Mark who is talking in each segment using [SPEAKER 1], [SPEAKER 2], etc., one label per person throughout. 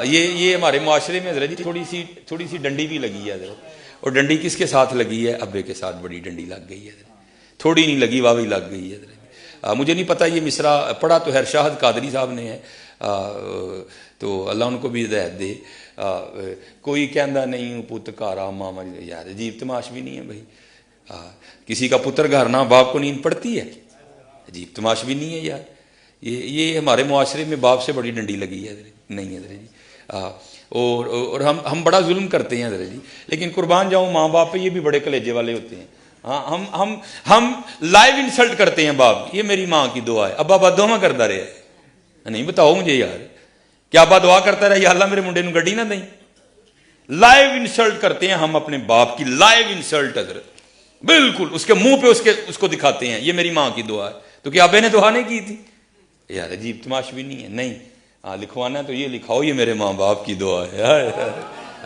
[SPEAKER 1] یہ ہمارے معاشرے میں حضرت جی تھوڑی سی ڈنڈی بھی لگی ہے حضرت. اور ڈنڈی کس کے ساتھ لگی ہے؟ ابے کے ساتھ بڑی ڈنڈی لگ گئی ہے حضرت. تھوڑی نہیں لگی، واوی لگ گئی ہے حضرت. مجھے نہیں پتہ یہ مصرع پڑھا تو شاہد قادری صاحب نے ہے، تو اللہ ان کو بھی ہدایت دے. کوئی کہندا نہیں پت گھر آ ماما، یار عجیب تماش بھی نہیں ہے بھائی. کسی کا پتر گھر نہ باپ کو نیند پڑتی ہے، عجیب تماش بھی نہیں ہے یار. یہ ہمارے معاشرے میں باپ سے بڑی ڈنڈی لگی ہے نہیں ہے حضرت جی. اور ہم بڑا ظلم کرتے ہیں حضرت جی. لیکن قربان جاؤں ماں باپ پہ، یہ بھی بڑے کلیجے والے ہوتے ہیں. ہاں ہم لائیو انسلٹ کرتے ہیں باپ. یہ میری ماں کی دعا ہے. ابا بد دعا کرتا رہے نہیں؟ بتاؤ مجھے یار، کیا ابا دعا کرتا رہا یا اللہ میرے منڈے نو گڈی نہ دیں؟ لائیو انسلٹ کرتے ہیں ہم اپنے باپ کی، لائیو انسلٹ حضرت. بالکل اس کے منہ پہ اس کو دکھاتے ہیں یہ میری ماں کی دعا ہے. تو کیا ابے نے دعا نہیں کی تھی؟ یار عجیب تماش بھی نہیں ہے. نہیں، ہاں لکھوانا تو یہ لکھاؤ یہ میرے ماں باپ کی دعا ہے.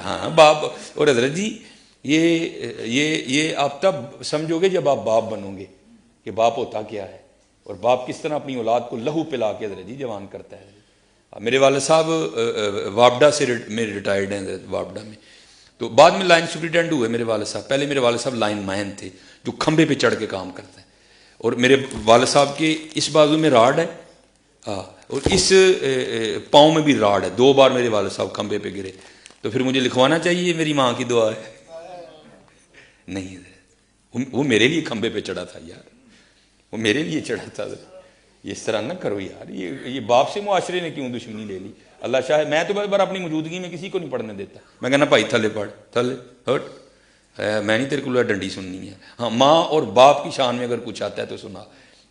[SPEAKER 1] ہاں باپ. اور حضرت جی یہ آپ تب سمجھو گے جب آپ باپ بنو گے کہ باپ ہوتا کیا ہے، اور باپ کس طرح اپنی اولاد کو لہو پلا کے حضرت جی جوان کرتا ہے. میرے والد صاحب وابڈا سے میرے ریٹائرڈ ہیں حضرت، وابڈا میں. تو بعد میں لائن سپرنٹینڈنٹ ہوئے میرے والد صاحب. پہلے میرے والد صاحب لائن مین تھے جو کھمبے پہ چڑھ کے کام کرتے ہیں. اور میرے والد صاحب کے اس بازو میں راڈ ہے اور اس پاؤں میں بھی راڈ ہے. 2 بار میرے والد صاحب کھمبے پہ گرے. تو پھر مجھے لکھوانا چاہیے میری ماں کی دعا ہے؟ نہیں، وہ میرے لیے کھمبے پہ چڑھا تھا یار، وہ میرے لیے چڑھا تھا. یہ اس طرح نہ کرو یار. یہ باپ سے معاشرے نے کیوں دشمنی لے لی؟ اللہ شاہ میں تو بار اپنی موجودگی میں کسی کو نہیں پڑھنے دیتا. میں کہنا بھائی تھلے پڑھ، تھلے ہٹ، میں نہیں تیرے کو ڈنڈی سننی ہے. ہاں ماں اور باپ کی شان میں اگر کچھ آتا ہے تو سنا.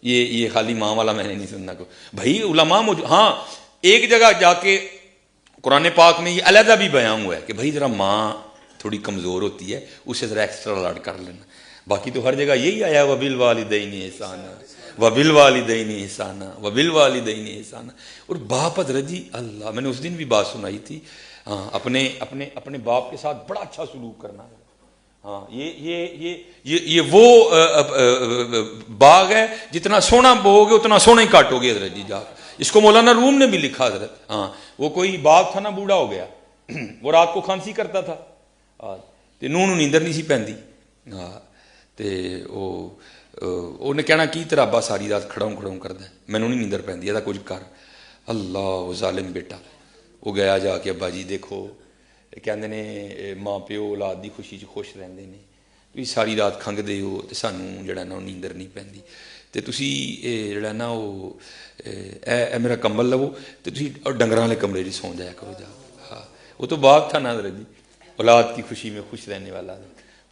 [SPEAKER 1] یہ خالی ماں والا میں نے نہیں سننا کو. بھائی علماء ہاں ایک جگہ جا کے قرآن پاک میں یہ علیحدہ بھی بیان ہوا ہے کہ بھائی ذرا ماں تھوڑی کمزور ہوتی ہے، اسے ذرا ایکسٹرا لاڈ کر لینا. باقی تو ہر جگہ یہی آیا وبالوالدین احسانا وبالوالدین احسانا وبالوالدین احسانا. اور باپ حضرت جی اللہ، میں نے اس دن بھی بات سنائی تھی. ہاں اپنے باپ کے ساتھ بڑا اچھا سلوک کرنا ہے. ہاں یہ وہ باغ ہے جتنا سونا بو گے اتنا سونا ہی کاٹو گے حضرت جی. جا اس کو مولانا روم نے بھی لکھا حضرت. ہاں وہ کوئی باغ تھا نا، بوڑھا ہو گیا، وہ رات کو کھانسی کرتا تھا تے نونو نیندر نہیں سی پیندی. ہاں تے انہیں کہنا کی تیرا ابا ساری رات کھڑاؤں کردا ہے، مینوں نہیں نیندر پیندی، ایسا کچھ کر. اللہ ظالم بیٹا. وہ گیا جا کے ابا جی دیکھو کہندے نے ماں پیو اولاد دی خوشی چ خوش رہندے نے، تسی ساری رات کھنگدے ہو تے سانوں جڑا نا نیندر نہیں پیندی، تے تسی جڑا نا اے میرا کمبل لو تے تسی ڈنگراں والے کمرے چ سو جایا کرو جا. ہاں وہ تو باغ تھا نا حضرت جی، اولاد کی خوشی میں خوش رہنے والا.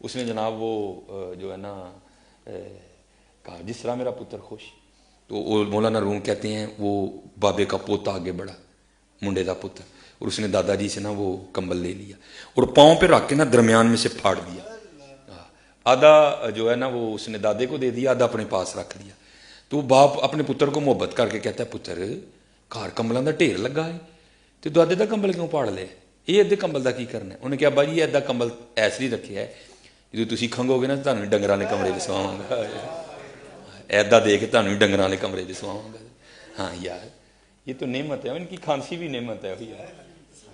[SPEAKER 1] اس نے جناب وہ جو ہے نا کہا جس طرح میرا پتر خوش. تو مولانا روم کہتے ہیں وہ بابے کا پوتا آگے بڑھا، منڈے کا پتر، اور اس نے دادا جی سے نا وہ کمبل لے لیا اور پاؤں پہ رکھ کے نا درمیان میں سے پھاڑ دیا. آدھا جو ہے نا وہ اس نے دادے کو دے دیا، آدھا اپنے پاس رکھ لیا. تو باپ اپنے پتر کو محبت کر کے کہتا ہے پتر گھر کمبلوں کا ڈھیر لگا ہے تو دادے کا کمبل کیوں پھاڑ لے؟ یہ ادھے کمبل کا کی کرنا ہے؟ انہیں کہا ابا جی ادھا کمبل ایس لیے رکھا ہے جب تھی کھنگو گے نا تو ڈنگر والے کمرے چ سواواں گا، ایدا دے کے تمہیں ڈنگر والے کمرے چ سواواں گا. ہاں یار یہ تو نعمت ہے، ان کی کھانسی بھی نعمت ہے یار،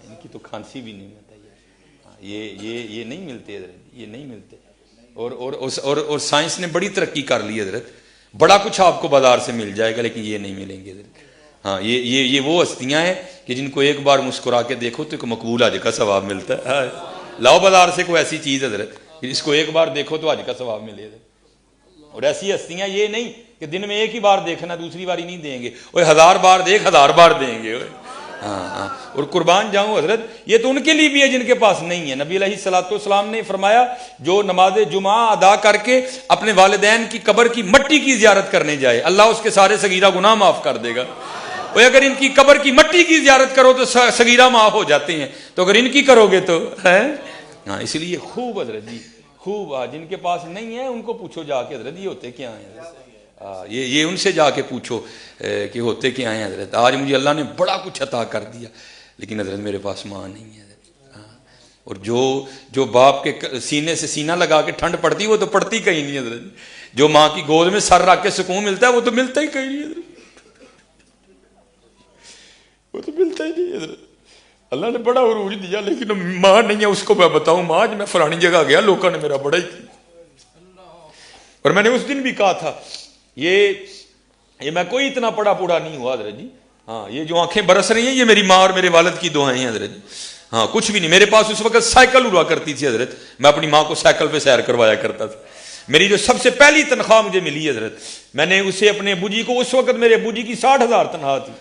[SPEAKER 1] ان کی تو کھانسی بھی نعمت ہے یار. یہ نہیں ملتے حضرت، یہ نہیں ملتے. اور سائنس نے بڑی ترقی کر لی حضرت، بڑا کچھ آپ کو بازار سے مل جائے گا لیکن یہ نہیں ملیں گے حضرت. ہاں یہ وہ ہستیاں ہیں کہ جن کو ایک بار مسکرا کے دیکھو تو ایک مقبول حج کا ثواب ملتا ہے. لاؤ بازار سے کوئی ایسی چیز حضرت اس کو ایک بار دیکھو تو حج کا ثواب ملے گا. اور ایسی ہستیاں یہ نہیں کہ دن میں ایک ہی بار دیکھنا دوسری باری نہیں دیں گے، وہ 1000 بار دیکھ 1000 بار دیں گے. ہاں اور قربان جاؤں حضرت یہ تو ان کے لیے بھی ہے جن کے پاس نہیں ہے. نبی علیہ الصلوۃ والسلام نے فرمایا جو نماز جمعہ ادا کر کے اپنے والدین کی قبر کی مٹی کی زیارت کرنے جائے اللہ اس کے سارے صغیرہ گناہ معاف کر دے گا. اور اگر ان کی قبر کی مٹی کی زیارت کرو تو صغیرہ معاف ہو جاتے ہیں، تو اگر ان کی کرو گے تو ہے. ہاں اس لیے خوب حضرت جی خوب، جن کے پاس نہیں ہے ان کو پوچھو جا کے حضرت یہ ہوتے کیا ہیں. یہ ان سے جا کے پوچھو کہ ہوتے کیا ہیں حضرت. آج مجھے اللہ نے بڑا کچھ عطا کر دیا لیکن حضرت میرے پاس ماں نہیں ہے حضرت. اور جو باپ کے سینے سے سینہ لگا کے ٹھنڈ پڑتی وہ تو پڑتی کہیں نہیں حضرت. جو ماں کی گود میں سر رکھ کے سکون ملتا ہے وہ تو ملتا ہی کہیں نہیں حضرت، وہ تو ملتا ہی نہیں حضرت. اللہ نے بڑا عروج دیا، لیکن ماں نہیں ہے، اس کو میں بتاؤں ماں جب میں فلانی جگہ گیا لوگوں نے میرا بڑا ہی کیا، اور میں نے اس دن بھی کہا تھا یہ میں کوئی اتنا پڑا پوڑا نہیں ہوا حضرت جی، ہاں یہ جو آنکھیں برس رہی ہیں یہ میری ماں اور میرے والد کی دعائیں ہیں حضرت جی، ہاں کچھ بھی نہیں۔ میرے پاس اس وقت سائیکل ہوا کرتی تھی حضرت، میں اپنی ماں کو سائیکل پہ سیر کروایا کرتا تھا۔ میری جو سب سے پہلی تنخواہ مجھے ملی حضرت، میں نے اسے اپنے ابو جی کو، اس وقت میرے ابو جی کی 60,000 تنخواہ تھی،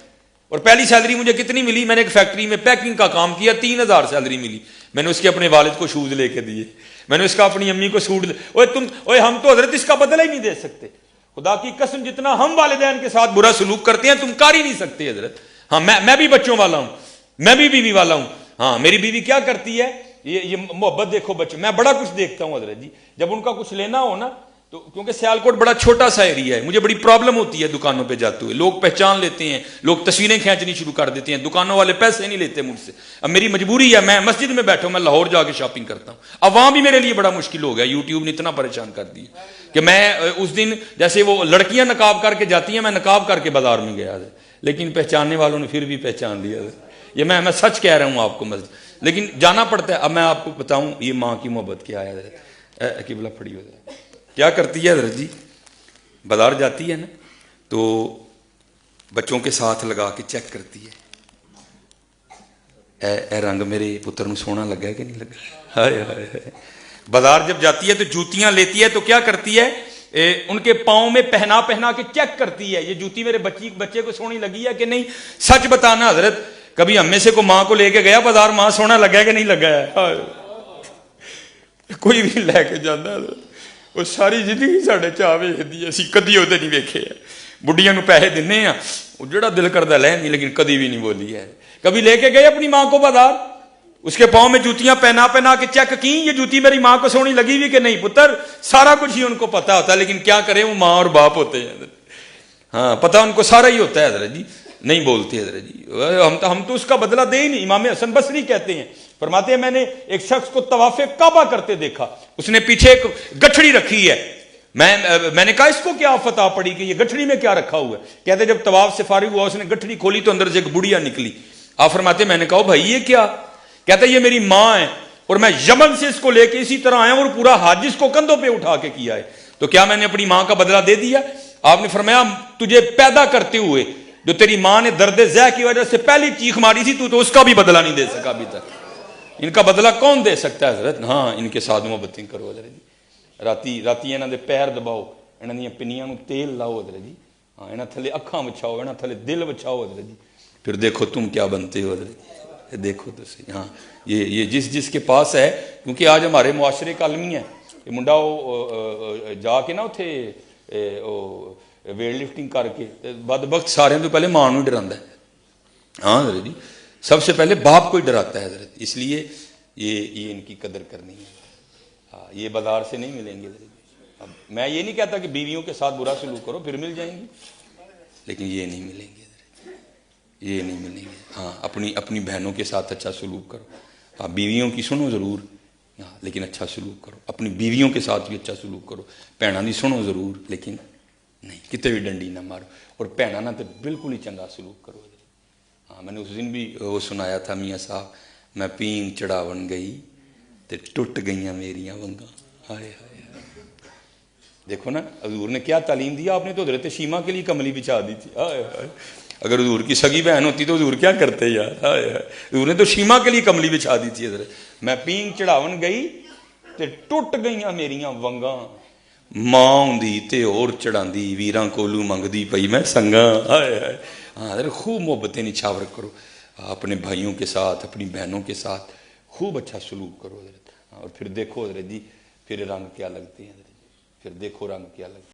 [SPEAKER 1] اور پہلی سیلری مجھے کتنی ملی، میں نے ایک فیکٹری میں پیکنگ کا کام کیا، 3,000 سیلری ملی، میں نے اس کے اپنے والد کو شوز لے کے دیے، میں نے اس کا اپنی امی کو سوٹ ہم تو حضرت اس کا بدلہ ہی نہیں دے سکتے، خدا کی قسم جتنا ہم والدین کے ساتھ برا سلوک کرتے ہیں تم کر ہی نہیں سکتے حضرت۔ ہاں میں بھی بچوں والا ہوں، میں بھی بیوی والا ہوں، ہاں میری بیوی کیا کرتی ہے، یہ محبت دیکھو بچوں، میں بڑا کچھ دیکھتا ہوں حضرت جی، جب ان کا کچھ لینا ہو نا تو، کیونکہ سیالکوٹ بڑا چھوٹا سا ایریا ہے، مجھے بڑی پرابلم ہوتی ہے دکانوں پہ جاتے ہوئے، لوگ پہچان لیتے ہیں، لوگ تصویریں کھینچنی شروع کر دیتے ہیں، دکانوں والے پیسے نہیں لیتے مجھ سے، اب میری مجبوری ہے، میں مسجد میں بیٹھا ہوں، میں لاہور جا کے شاپنگ کرتا ہوں، اب وہاں بھی میرے لیے بڑا مشکل ہو گیا، یوٹیوب نے اتنا پریشان کر دیا کہ میں اس دن جیسے وہ لڑکیاں نقاب کر کے جاتی ہیں، میں نقاب کر کے بازار میں گیا تھا، لیکن پہچاننے والوں نے پھر بھی پہچان لیا، یہ میں سچ کہہ رہا ہوں آپ کو، مسجد لیکن جانا پڑتا ہے۔ اب میں آپ کو بتاؤں یہ ماں کی محبت کیا ہے حضرت، قبلہ پھڑی ہو جائے کیا کرتی ہے حضرت جی، بازار جاتی ہے نا تو بچوں کے ساتھ لگا کے چیک کرتی ہے، اے رنگ میرے پتر نو سونا لگا ہے کہ نہیں لگا، ہائے ہائے ہائے۔ بازار جب جاتی ہے تو جوتیاں لیتی ہے تو کیا کرتی ہے، ان کے پاؤں میں پہنا کے چیک کرتی ہے یہ جوتی میرے بچے کو سونی لگی ہے کہ نہیں۔ سچ بتانا حضرت، کبھی ہم میں سے کو ماں کو لے کے گیا بازار، ماں سونا لگا ہے کہ نہیں لگا ہے، کوئی بھی لے کے جانا حضرت، وہ ساری زندگی ساڈے چاہ ویکھدی ہے، اسی کدی وہ نہیں ویکھے ہے، بڑھیاں نو پیسے دینے ہیں وہ جڑا دل کردا لے نہیں، لیکن کدی بھی نہیں بولی ہے۔ کبھی لے کے گئے اپنی ماں کو بازار، اس کے پاؤں میں جوتیاں پہنا کے چیک کی یہ جوتی میری ماں کو سونی لگی ہوئی کہ نہیں، پتر سارا کچھ ہی ان کو پتا ہوتا ہے، لیکن کیا کریں وہ ماں اور باپ ہوتے ہیں، ہاں پتہ ان کو سارا ہی ہوتا ہے حضرت جی، نہیں بولتے حضرت جی، ہم تو اس کا بدلہ دے ہی نہیں۔ امام حسن بصری کہتے ہیں، فرماتے ہیں میں نے ایک شخص کو طواف کعبہ کرتے دیکھا، اس نے پیچھے ایک گٹھڑی رکھی ہے، میں نے کہا اس کو کیا فتح پڑی کہ یہ گٹھڑی میں کیا رکھا ہوا ہے، کہتے جب طواف سے فارغ ہوا اس نے گٹھڑی کھولی تو اندر سے ایک بڑھیا نکلی، آپ فرماتے ہیں میں نے کہا بھائی یہ کیا، کہتا یہ میری ماں ہے اور میں یمن سے اس کو لے کے اسی طرح آیا اور پورا حج اس کو کندھوں پہ اٹھا کے کیا ہے، تو کیا میں نے اپنی ماں کا بدلہ دے دیا؟ آپ نے فرمایا تجھے پیدا کرتے ہوئے جو تیری ماں نے درد زہ کی وجہ سے پہلی چیخ ماری تھی تو اس کا بھی بدلہ نہیں دے سکا ابھی تک، ان کا بدلہ کون دے سکتا ہے حضرت؟ ہاں ان کے ساتھ محبتیں کرو حضرت جی، راتی انہاں دے پیر دباؤ، انہاں دیاں پنیاں نو تیل لاؤ حضرت جی، ہاں انہاں تھلے اکھاں وچھاؤ، انہاں تھلے دل وچھاؤ حضرت جی، پھر دیکھو تم کیا بنتے ہو حضرت جی، دیکھو تو صحیح۔ ہاں یہ جس کے پاس ہے، کیونکہ آج ہمارے معاشرے کا المی ہے، یہ منڈا جا کے نا اتھے ویٹ لفٹنگ کر کے بدبخت سارے تو پہلے ماں نو ڈراندا ہے، ہاں حضرت جی سب سے پہلے باپ کو ہی ڈراتا ہے حضرت، اس لیے یہ ان کی قدر کرنی ہے، ہاں یہ بازار سے نہیں ملیں گے حضرت۔ اب میں یہ نہیں کہتا کہ بیویوں کے ساتھ برا سلوک کرو پھر مل جائیں گی، لیکن یہ نہیں ملیں گے حضرت، یہ نہیں ملیں گے۔ ہاں اپنی بہنوں کے ساتھ اچھا سلوک کرو، ہاں بیویوں کی سنو ضرور، ہاں لیکن اچھا سلوک کرو، اپنی بیویوں کے ساتھ بھی اچھا سلوک کرو، بھیناں دی سنو ضرور لیکن نہیں کتے بھی ڈنڈی نہ مارو، اور بھیناں نہ تو بالکل ہی چنگا سلوک کرو۔ ہاں میں نے اس دن بھی وہ سنایا تھا میاں صاحب، میں پینگ چڑھاون گئی تے ٹوٹ گئیاں میریاں ونگاں، ہائے ہائے ہائے، دیکھو نا حضور نے کیا تعلیم دیا، آپ نے تو حضرت شیمہ کے لیے کملی بچھا دی تھی، ہائے ہائے، اگر حضور کی سگی بہن ہوتی تو حضور کیا کرتے یار، ہائے ہائے، حضور نے تو شیمہ کے لیے کملی بچھا دی تھی حضرت، میں پینگ چڑھاون گئی تے ٹوٹ گئیاں میریاں ونگاں، ماں ہوندی تے اور چڑھاندی ویراں کولو منگدی پئی میں سنگاں، ہائے ہائے۔ ہاں حضرت خوب محبتیں نچھاور کرو، اپنے بھائیوں کے ساتھ اپنی بہنوں کے ساتھ خوب اچھا سلوک کرو حضرت، اور پھر دیکھو حضرت جی پھر رنگ کیا لگتے ہیں حضرت جی، پھر دیکھو رنگ کیا لگتے ہیں۔